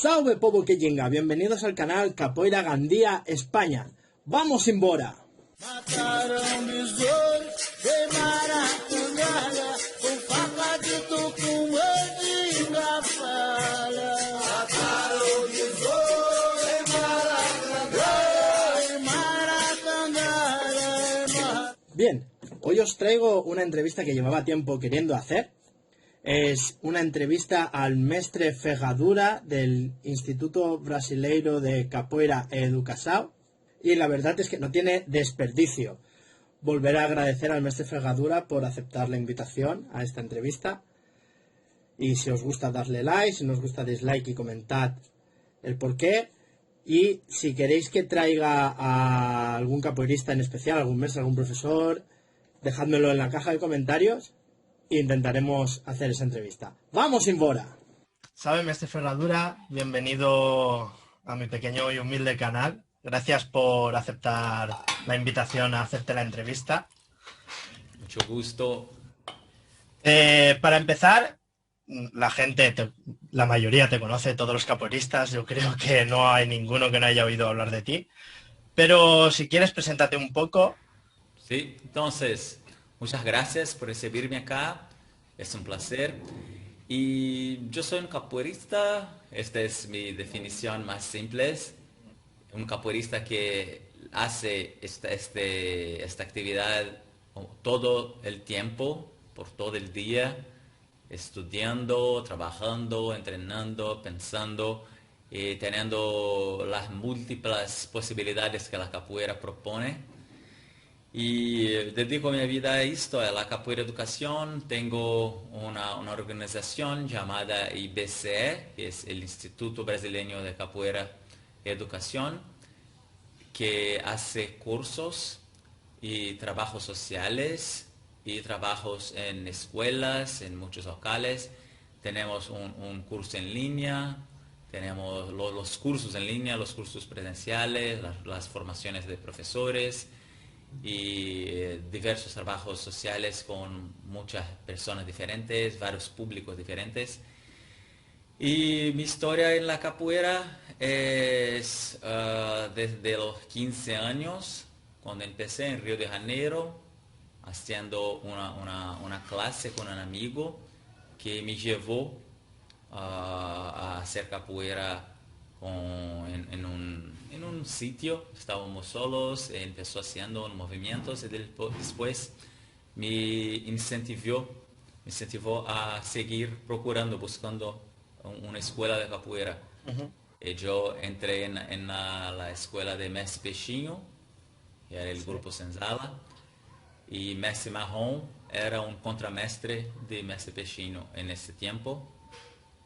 Salve povo que llenga, bienvenidos al canal Capoeira Gandía España. ¡Vamos embora! Mataram besouro de maracangalha, com faca de tucumã de engafalha. Mataram besouro de maracangalha. Bien, hoy os traigo una entrevista que llevaba tiempo queriendo hacer. Es una entrevista al mestre Ferradura del Instituto Brasileiro de Capoeira e Educação. Y la verdad es que no tiene desperdicio. Volveré a agradecer al mestre Ferradura por aceptar la invitación a esta entrevista. Y si os gusta, darle like, si no os gusta, dislike y comentad el porqué. Y si queréis que traiga a algún capoeirista en especial, algún mestre, algún profesor, dejádmelo en la caja de comentarios e intentaremos hacer esa entrevista. ¡Vamos, embora! Sabe, mestre Ferradura, bienvenido a mi pequeño y humilde canal. Gracias por aceptar la invitación a hacerte la entrevista. Mucho gusto. Para empezar, la mayoría te conoce, todos los capoeiristas. Yo creo que no hay ninguno que no haya oído hablar de ti. Pero si quieres, preséntate un poco. Sí, entonces, muchas gracias por recibirme acá. Es un placer. Y yo soy un capoeirista. Esta es mi definición más simple. Un capoeirista que hace esta actividad todo el tiempo, por todo el día, estudiando, trabajando, entrenando, pensando y teniendo las múltiples posibilidades que la capoeira propone. Y dedico mi vida a esto, a la capoeira educación. Tengo una organización llamada IBCE, que es el Instituto Brasileño de Capoeira Educación, que hace cursos y trabajos sociales y trabajos en escuelas, en muchos locales. Tenemos un curso en línea, tenemos los cursos en línea, los cursos presenciales, las formaciones de profesores y diversos trabajos sociales con muchas personas diferentes, varios públicos diferentes. Y mi historia en la capoeira es desde los 15 años, cuando empecé en Río de Janeiro, haciendo una clase con un amigo que me llevó a hacer capoeira en un sitio. Estábamos solos, empezó haciendo movimientos y después me incentivó a seguir buscando una escuela de capoeira. Yo entré en la escuela de Mestre Peixinho, que era el grupo Senzala, y Mestre Marrom era un contramestre de Mestre Peixinho en ese tiempo.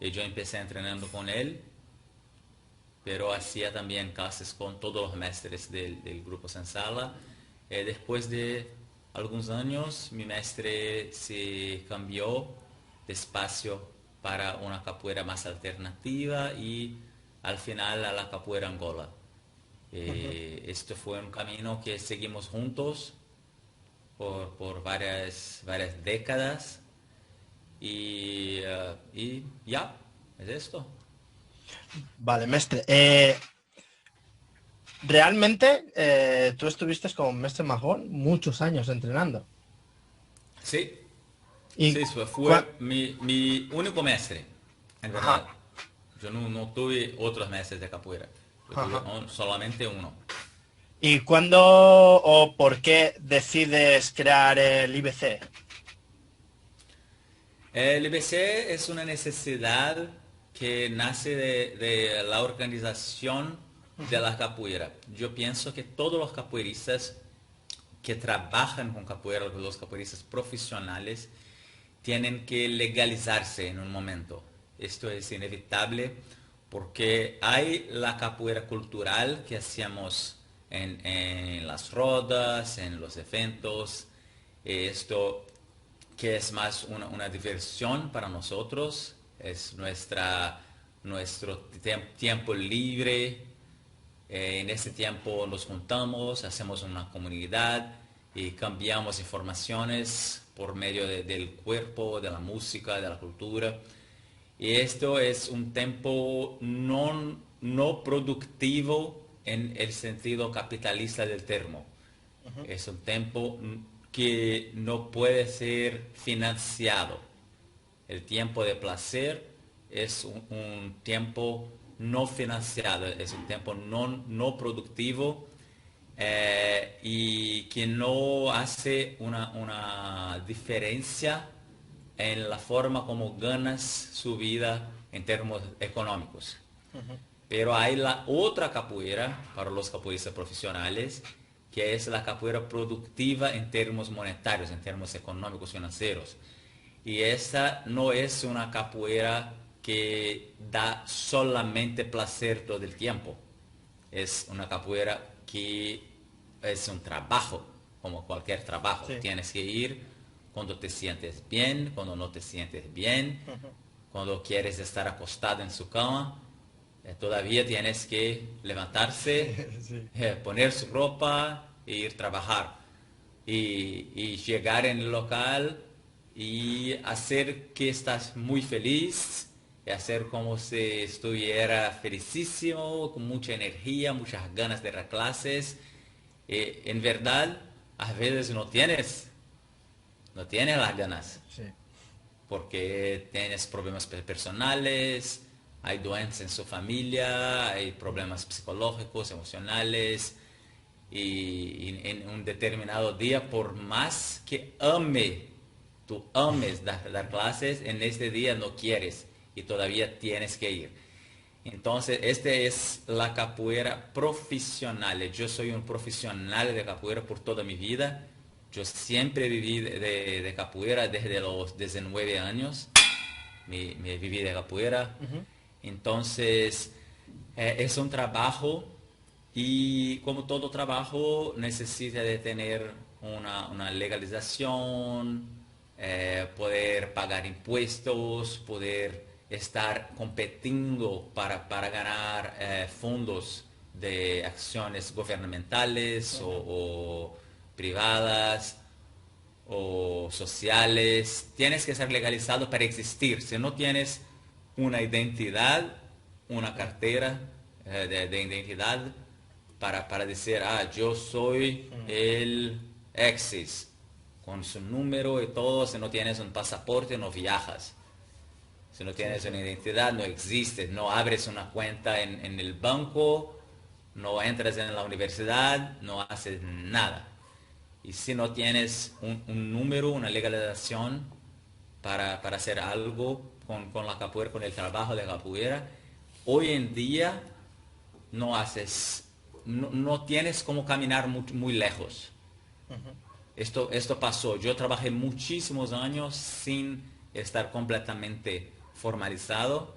Y yo empecé entrenando con él, pero hacía también clases con todos los mestres del grupo Senzala. Después de algunos años, mi mestre se cambió de espacio para una capoeira más alternativa y al final a la capoeira Angola. Esto fue un camino que seguimos juntos por varias décadas y ya, es esto. Vale, mestre. Realmente tú estuviste con mestre Marrom muchos años entrenando. Sí. Y Sí, fue mi único mestre, en verdad. Ajá. Yo no tuve otros mestres de capoeira. Yo tuve solamente uno. ¿Y cuándo o por qué decides crear el IBC? El IBC es una necesidad que nace de la organización de la capoeira. Yo pienso que todos los capoeiristas que trabajan con capoeira, los capoeiristas profesionales, tienen que legalizarse en un momento. Esto es inevitable porque hay la capoeira cultural que hacíamos en las rodas, en los eventos. Esto que es más una diversión para nosotros, es nuestro tiempo libre. En ese tiempo nos juntamos, hacemos una comunidad y cambiamos informaciones por medio del cuerpo, de la música, de la cultura. Y esto es un tiempo no productivo en el sentido capitalista del termo. Es un tiempo que no puede ser financiado. El tiempo de placer es un tiempo no financiado, es un tiempo no productivo, y que no hace una diferencia en la forma como ganas su vida en términos económicos. Pero hay la otra capoeira para los capoeiristas profesionales, que es la capoeira productiva en términos monetarios, en términos económicos, financieros. Y esta no es una capoeira que da solamente placer todo el tiempo. Es una capoeira que es un trabajo, como cualquier trabajo. Sí. Tienes que ir cuando te sientes bien, cuando no te sientes bien, cuando quieres estar acostado en su cama. Todavía tienes que levantarse, Sí. poner su ropa e ir a trabajar. Y llegar en el local y hacer que estás muy feliz, y hacer como si estuviera felicísimo, con mucha energía, muchas ganas de dar clases. En verdad, a veces no tienes las ganas, Sí. porque tienes problemas personales, hay doenças en su familia, hay problemas psicológicos, emocionales, y en un determinado día, por más que tú ames dar clases, en este día no quieres y todavía tienes que ir. Entonces, esta es la capoeira profesional. Yo soy un profesional de capoeira por toda mi vida. Yo siempre viví de capoeira desde los 19 años. Me viví de capoeira. Entonces, es un trabajo, y como todo trabajo necesita de tener una legalización, poder pagar impuestos, poder estar compitiendo para ganar fondos de acciones gubernamentales o privadas o sociales. Tienes que ser legalizado para existir. Si no tienes una identidad, una cartera de identidad para decir, yo soy el Exis, con su número y todo. Si no tienes un pasaporte, no viajas. Si no tienes una identidad, no existes. No abres una cuenta en el banco, no entras en la universidad, no haces nada. Y si no tienes un número, una legalización para hacer algo con la capoeira, con el trabajo de capoeira, hoy en día no tienes como caminar muy lejos. Esto pasó. Yo trabajé muchísimos años sin estar completamente formalizado,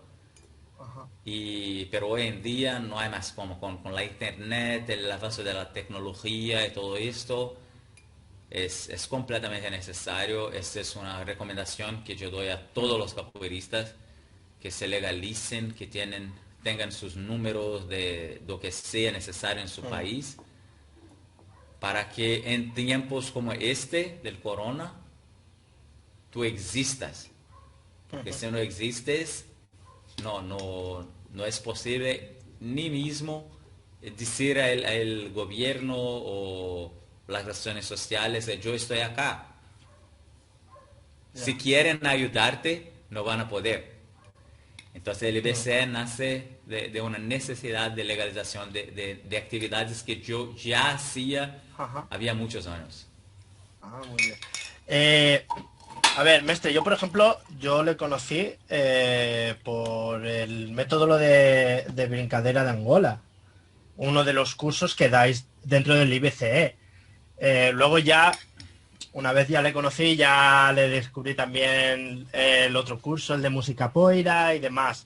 pero hoy en día no hay más como. Con la internet, el avance de la tecnología y todo esto, es completamente necesario. Esta es una recomendación que yo doy a todos los capoeiristas, que se legalicen, que tengan sus números de lo que sea necesario en su país, para que en tiempos como este del corona tú existas. Porque si no existes, no es posible ni mismo decir al gobierno o las relaciones sociales, yo estoy acá. Si quieren ayudarte, no van a poder. Entonces el IBC nace de una necesidad de legalización de actividades que yo ya hacía había muchos años. Muy bien. A ver, mestre, yo por ejemplo, yo le conocí por el método de brincadera de Angola, uno de los cursos que dais dentro del IBCE. Luego ya, una vez ya le conocí, ya le descubrí también el otro curso, el de música poira y demás.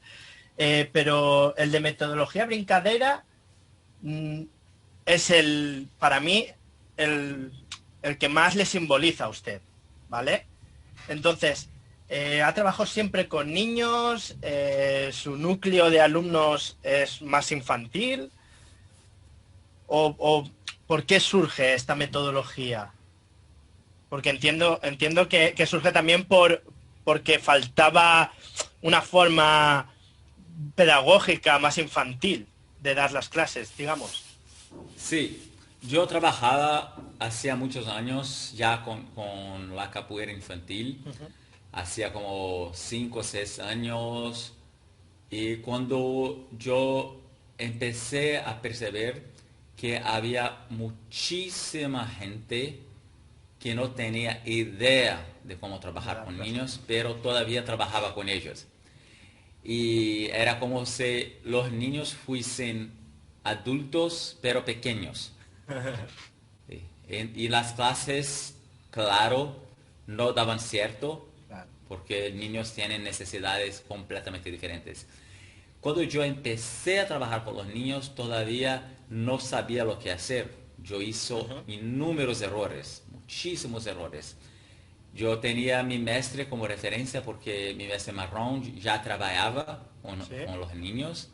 Pero el de metodología brincadera es para mí, el que más le simboliza a usted, ¿vale? Entonces, ha trabajado siempre con niños, su núcleo de alumnos es más infantil, o ¿por qué surge esta metodología? Porque entiendo que surge también porque faltaba una forma pedagógica más infantil de dar las clases, digamos. Sí, yo trabajaba hacía muchos años ya con la capoeira infantil, hacía como 5 o 6 años, y cuando yo empecé a perceber que había muchísima gente que no tenía idea de cómo trabajar con niños, pero todavía trabajaba con ellos. Y era como si los niños fuesen adultos, pero pequeños. Sí. Y las clases, claro, no daban cierto, Claro. porque niños tienen necesidades completamente diferentes. Cuando yo empecé a trabajar con los niños, todavía no sabía lo que hacer. Yo hice inúmeros errores, muchísimos errores. Yo tenía mi maestre como referencia porque mi maestre marrón ya trabajaba Sí. con los niños.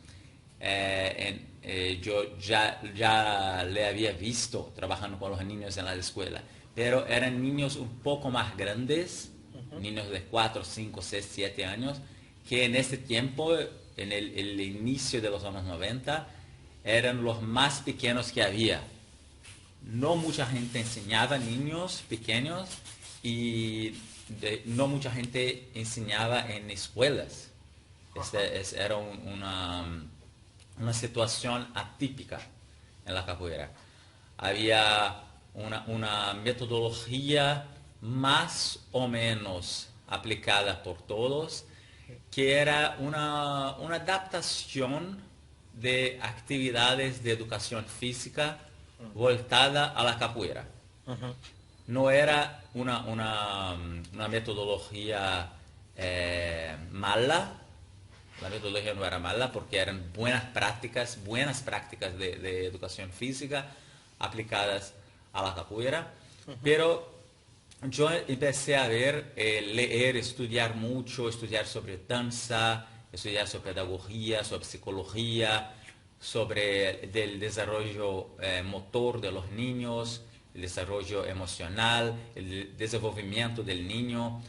Yo ya le había visto trabajando con los niños en la escuela, pero eran niños un poco más grandes, niños de 4, 5, 6, 7 años, que en ese tiempo, en el inicio de los años 90, eran los más pequeños que había. No mucha gente enseñaba a niños pequeños y no mucha gente enseñaba en escuelas. Era una situación atípica en la capoeira. Había una metodología más o menos aplicada por todos, que era una adaptación de actividades de educación física voltada a la capoeira. No era una metodología mala. La metodología no era mala porque eran buenas prácticas de educación física aplicadas a la capoeira. Pero yo empecé a leer, estudiar mucho, estudiar sobre danza, estudiar sobre pedagogía, sobre psicología, sobre el desarrollo motor de los niños, el desarrollo emocional, el desenvolvimiento del niño.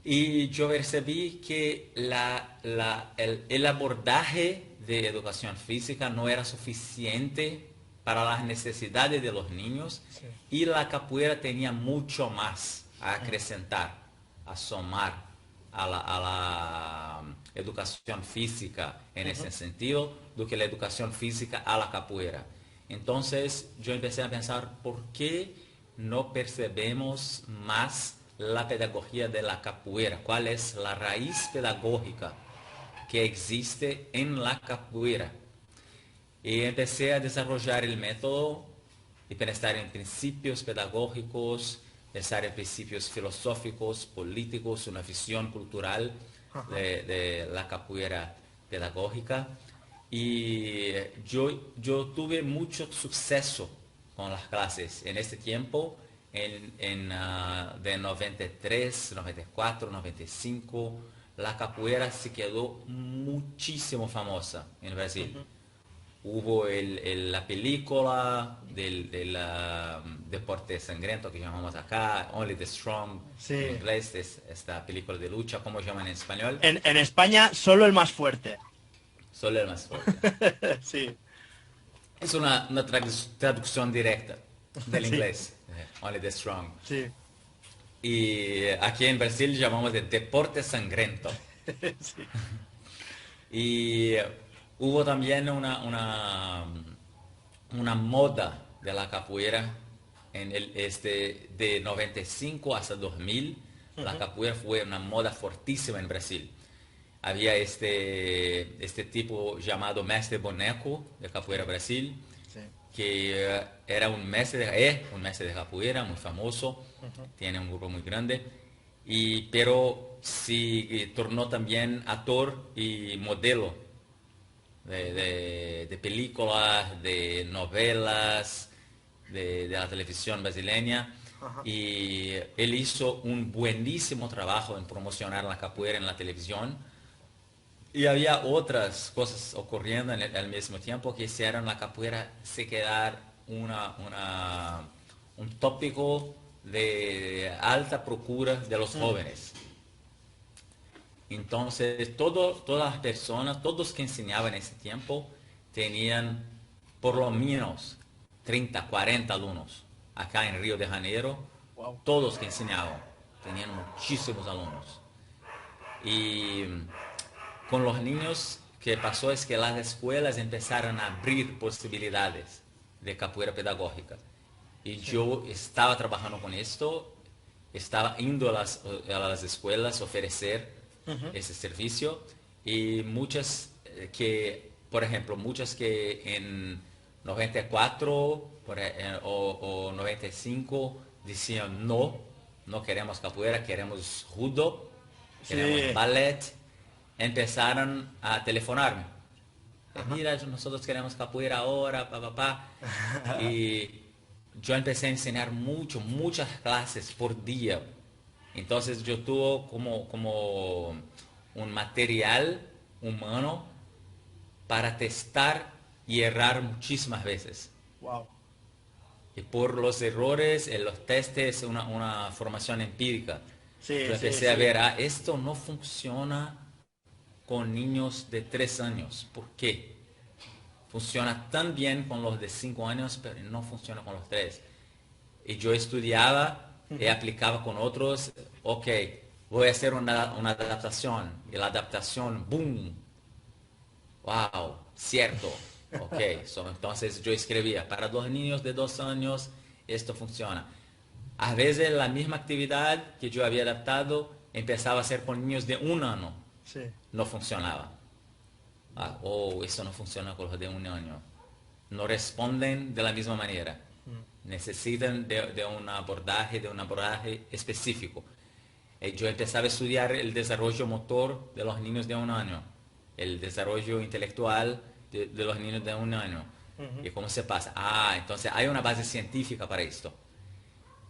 Y yo percibí que el abordaje de educación física no era suficiente para las necesidades de los niños, y la capoeira tenía mucho más a acrescentar, a sumar a la educación física en ese sentido, do que la educación física a la capoeira. Entonces yo empecé a pensar, ¿por qué no percebemos más la pedagogía de la capoeira? ¿Cuál es la raíz pedagógica que existe en la capoeira? Y empecé a desarrollar el método y pensar en principios pedagógicos, pensar en principios filosóficos, políticos, una visión cultural de la capoeira pedagógica. Y yo tuve mucho suceso con las clases en este tiempo, de 93, 94, 95. La capoeira se quedó muchísimo famosa en Brasil. Hubo la película del deporte sangriento que llamamos acá, Only the Strong, Sí. en inglés, esta película de lucha, ¿cómo llaman en español? En España, solo el más fuerte. Solo el más fuerte. Sí. Es una traducción directa del Sí. inglés, Only the Strong. Sí. Y aquí en Brasil llamamos de deporte sangriento. Sí. Y hubo también una moda de la capoeira de 95 hasta 2000. La capoeira fue una moda fortísima en Brasil. Había este tipo llamado Mestre Boneco de Capoeira Brasil, Sí. que era un mestre de capoeira muy famoso, tiene un grupo muy grande, pero se tornó también actor y modelo de películas, de novelas, de la televisión brasileña. Y él hizo un buenísimo trabajo en promocionar la capoeira en la televisión. Y había otras cosas ocurriendo al mismo tiempo que hicieron la capoeira se quedar un tópico de alta procura de los jóvenes. Entonces, todas las personas, todos que enseñaban en ese tiempo, tenían por lo menos 30, 40 alumnos. Acá en Río de Janeiro, Wow. todos que enseñaban, tenían muchísimos alumnos. Y con los niños, que pasó es que las escuelas empezaron a abrir posibilidades de capoeira pedagógica. Y yo estaba trabajando con esto, estaba yendo a las escuelas a ofrecer ese servicio, y muchas por ejemplo, muchas que en 94 o 95 decían no queremos capoeira, queremos judo, queremos Sí. ballet, empezaron a telefonarme. Mira, nosotros queremos capoeira ahora, Y yo empecé a enseñar muchas clases por día. Entonces yo tuve como un material humano para testar y errar muchísimas veces. Wow. Y por los errores, en los testes, una formación empírica. Sí, Yo sí, empecé a sí. ver, esto no funciona con niños de 3 años. ¿Por qué? Funciona tan bien con los de 5 años, pero no funciona con los 3. Y yo estudiaba y aplicaba con otros. Ok, voy a hacer una adaptación. Y la adaptación, boom. Wow, cierto. Ok, entonces yo escribía, para los niños de 2 años, esto funciona. A veces la misma actividad que yo había adaptado, empezaba a hacer con niños de 1 año. Sí. No funcionaba. Eso no funciona con los de 1 año. No responden de la misma manera. Necesitan de un abordaje específico. Yo empezaba a estudiar el desarrollo motor de los niños de 1 año, el desarrollo intelectual de los niños de 1 año. ¿Y cómo se pasa? Entonces hay una base científica para esto.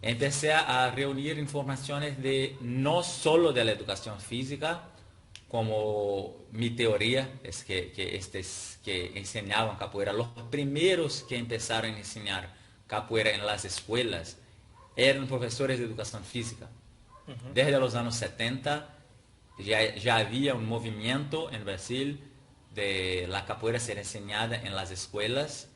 Empecé a reunir informaciones no solo de la educación física, como mi teoría es que enseñaban capoeira, los primeros que empezaron a enseñar capoeira en las escuelas eran profesores de educación física. Desde los años 70 ya había un movimiento en Brasil de la capoeira ser enseñada en las escuelas,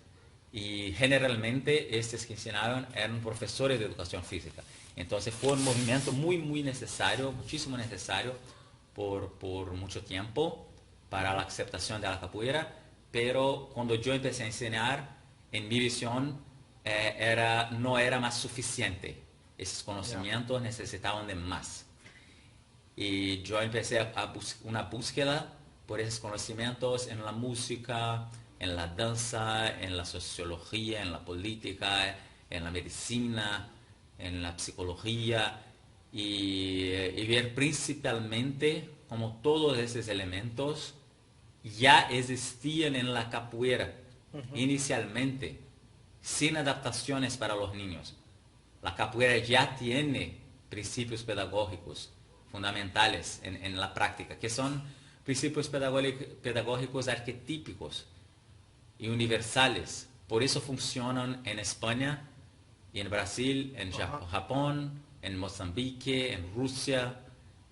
y generalmente estos que enseñaban eran profesores de educación física. Entonces fue un movimiento muy necesario, muchísimo necesario por mucho tiempo para la aceptación de la capoeira, pero cuando yo empecé a enseñar, en mi visión, no era más suficiente. Esos conocimientos necesitaban de más. Y yo empecé una búsqueda por esos conocimientos en la música, en la danza, en la sociología, en la política, en la medicina, en la psicología, y ver principalmente como todos esos elementos ya existían en la capoeira inicialmente, sin adaptaciones para los niños. La capoeira ya tiene principios pedagógicos fundamentales en la práctica, que son principios pedagógicos arquetípicos y universales. Por eso funcionan en España y en Brasil, en Japón, en Mozambique, en Rusia,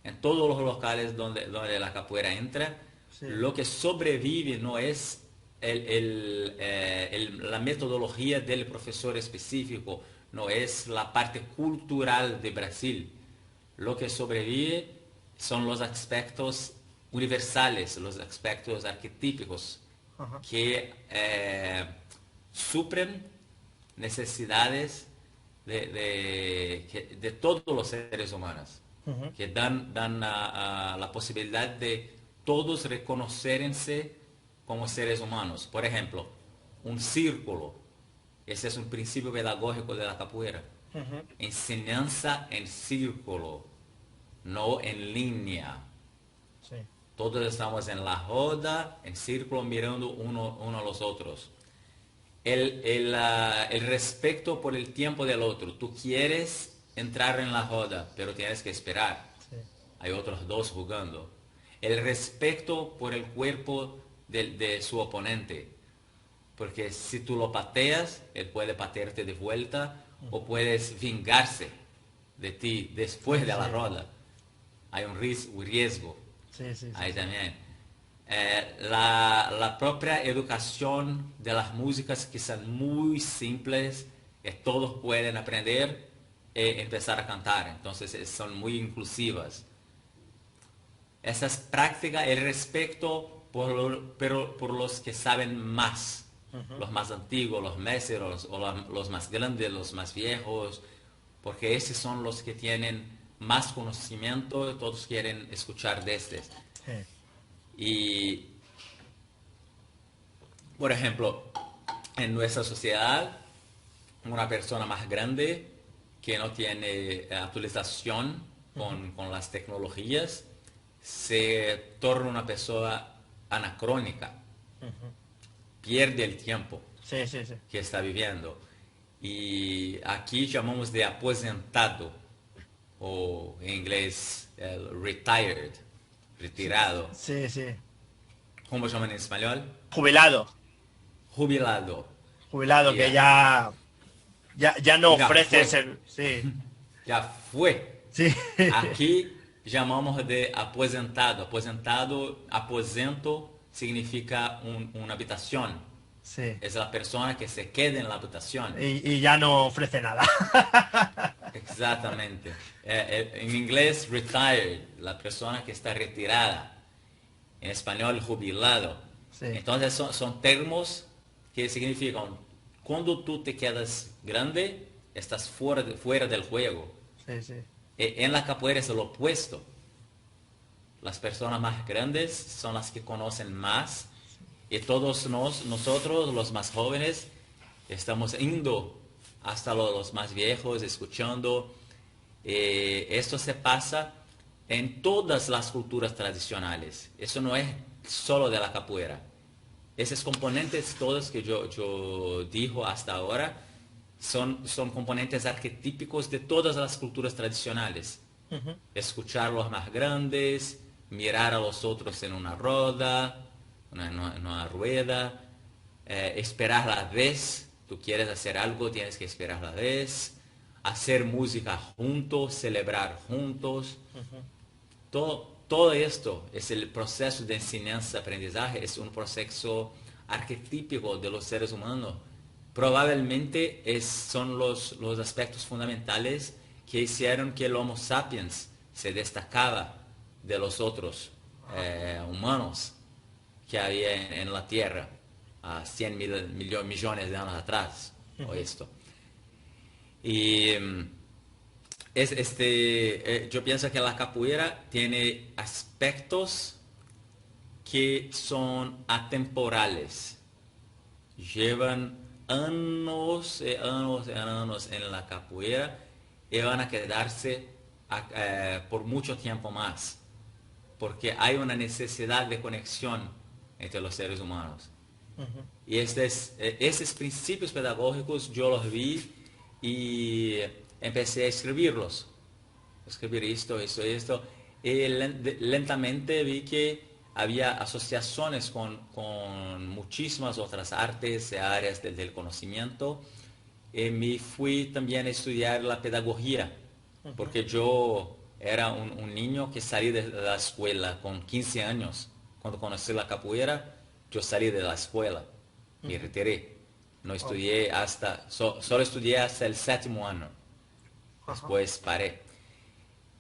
en todos los locales donde la capoeira entra. Sí. Lo que sobrevive no es la metodología del profesor específico, no es la parte cultural de Brasil. Lo que sobrevive son los aspectos universales, los aspectos arquetípicos que suplen necesidades de todos los seres humanos, que dan la posibilidad de todos reconocerse como seres humanos. Por ejemplo, un círculo, ese es un principio pedagógico de la capoeira. Enseñanza en círculo, no en línea. Sí. Todos estamos en la roda, en círculo, mirando uno a los otros. El respeto por el tiempo del otro. Tú quieres entrar en la roda, pero tienes que esperar. Sí. Hay otros 2 jugando. El respeto por el cuerpo de su oponente. Porque si tú lo pateas, él puede patearte de vuelta o puedes vengarse de ti después de la roda. Hay un riesgo. Sí, sí, sí, Ahí sí. también. La propia educación de las músicas que son muy simples, que todos pueden aprender y empezar a cantar. Entonces son muy inclusivas. Esas prácticas, el respeto pero por los que saben más, los más antiguos, los maestros, o los más grandes, los más viejos, porque esos son los que tienen más conocimiento, todos quieren escuchar de estos. Sí. Y, por ejemplo, en nuestra sociedad, una persona más grande que no tiene actualización con las tecnologías se torna una persona anacrónica, pierde el tiempo Sí, sí, sí. que está viviendo. Y aquí llamamos de aposentado, o en inglés el retired, retirado. Sí, sí. ¿Cómo llaman en español? Jubilado. Jubilado. Jubilado que Ya, ya no ya ofrece fue, ser. Sí. ya fue. Sí. Aquí llamamos de aposentado. Aposentado, aposento significa una habitación. Sí. Es la persona que se queda en la habitación. Y ya no ofrece nada. Exactamente. En inglés, retired, la persona que está retirada. En español, jubilado. Sí. Entonces son términos que significan, cuando tú te quedas grande, estás fuera del juego. Sí, sí. En la capoeira es lo opuesto. Las personas más grandes son las que conocen más y todos nosotros, los más jóvenes, estamos yendo hasta los más viejos, escuchando. Esto se pasa en todas las culturas tradicionales. Eso no es solo de la capoeira. Esos componentes todos que yo dijo hasta ahora son componentes arquetípicos de todas las culturas tradicionales. Escuchar los más grandes, mirar a los otros en una roda, en una rueda, esperar la vez. Tú quieres hacer algo, tienes que esperar la vez. Hacer música juntos, celebrar juntos. Todo esto es el proceso de enseñanza-aprendizaje, es un proceso arquetípico de los seres humanos. Probablemente son los aspectos fundamentales que hicieron que el Homo sapiens se destacaba de los otros humanos que había en la Tierra a 100 millones de años atrás, o esto. Y yo pienso que la capoeira tiene aspectos que son atemporales. Llevan años y años y años en la capoeira y van a quedarse por mucho tiempo más. Porque hay una necesidad de conexión entre los seres humanos. Y esos principios pedagógicos yo los vi y empecé a escribirlos. Escribir esto. Y lentamente vi que había asociaciones con muchísimas otras artes y áreas del conocimiento. Y me fui también a estudiar la pedagogía, porque yo era un niño que salí de la escuela con 15 años. Cuando conocí la capoeira, yo salí de la escuela, me retiré. No estudié solo estudié hasta el 7º año. Después paré.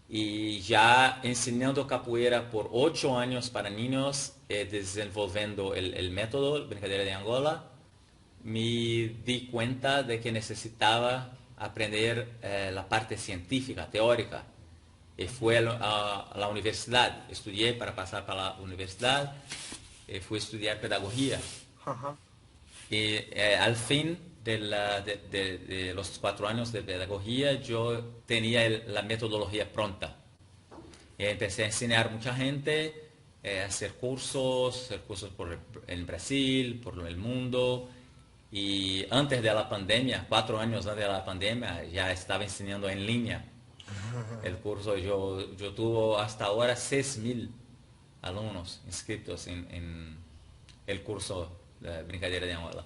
Y ya enseñando capoeira por 8 años para niños, desenvolviendo el método, Brincadeira de Angola, me di cuenta de que necesitaba aprender la parte científica, teórica. Y fui a la universidad, estudié para pasar para la universidad, y fui a estudiar pedagogía. Y al fin de los 4 años de pedagogía, yo tenía la metodología pronta. Y empecé a enseñar a mucha gente, hacer cursos en Brasil, por el mundo. Y antes de la pandemia, 4 años antes de la pandemia, ya estaba enseñando en línea. El curso, yo tuve hasta ahora 6.000 alumnos inscritos en el curso de Brincadeira de Angola.